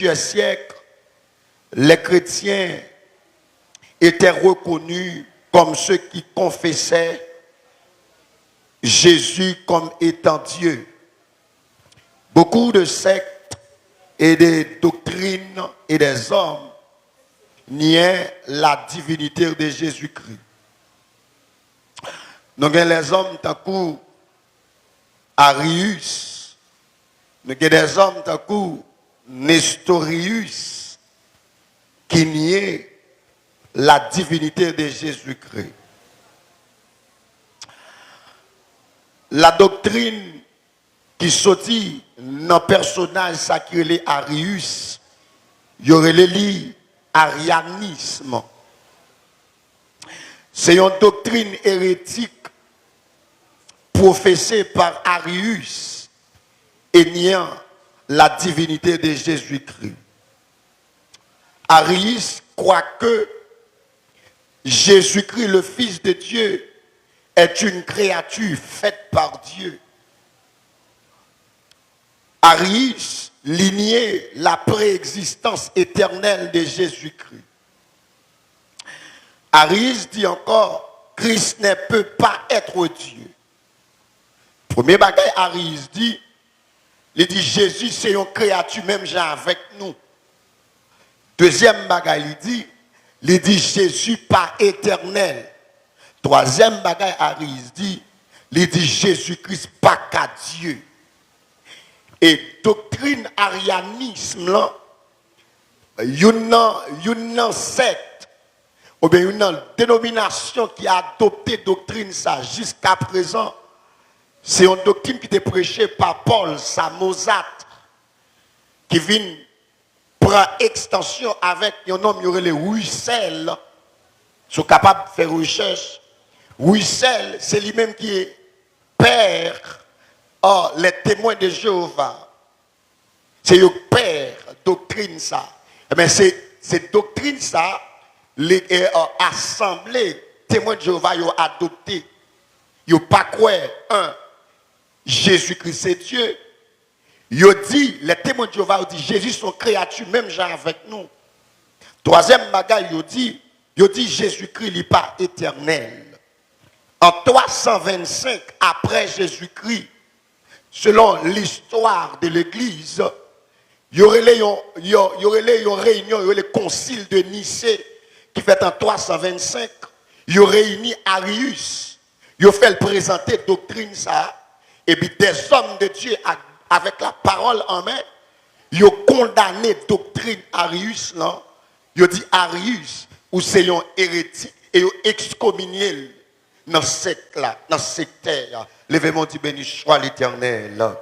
plusieurs siècles, les chrétiens étaient reconnus comme ceux qui confessaient Jésus comme étant Dieu. Beaucoup de sectes et des doctrines et des hommes niaient la divinité de Jésus-Christ. Nous avons les hommes tant que Arius, nous avons des hommes tant que Nestorius qui niaient la divinité de Jésus-Christ. La doctrine qui sortit dans le personnage sacré Arius, il y aurait le arianisme. C'est une doctrine hérétique professée par Arius et niant la divinité de Jésus-Christ. Arius croit que Jésus-Christ, le Fils de Dieu, est une créature faite par Dieu. Arius lignait la préexistence éternelle de Jésus-Christ. Arius dit encore, Christ ne peut pas être Dieu. Premier bagage, Arius dit, il dit Jésus c'est une créature même genre avec nous. Deuxième bagage, il dit Jésus pas éternel. Troisième bagage, Arius dit, il dit Jésus-Christ pas qu'à Dieu. Et doctrine arianisme là, une secte ou bien une dénomination qui a adopté doctrine ça jusqu'à présent, c'est une doctrine qui était prêchée par Paul Samosat qui vient prendre extension avec un homme qui aurait les Russell, sont capables de faire recherche. Russell, c'est lui-même qui est père. Or, les témoins de Jéhovah, c'est le père, doctrine ça. Mais c'est doctrine ça, les assemblées, témoins de Jéhovah, ils ont adopté. Ils n'ont pas quoi, Jésus-Christ c'est Dieu. Ils ont dit, les témoins de Jéhovah ont dit, Jésus son créature, même genre avec nous. Troisième bagage, ils ont dit Jésus-Christ n'est pas éternel. En 325 après Jésus-Christ, selon l'histoire de l'Église, il y aurait une réunion, il y aurait le concile de Nicée qui fait en 325. Il y aurait réuni Arius. Il a fait présenter doctrine ça. Et puis des hommes de Dieu avec la parole en main, ils ont condamné doctrine Arius là. Ils ont dit Arius ou c'est un hérétique et ils ont excommunié dans cette là, dans cette terre. Levez-moi du béni soit l'Éternel.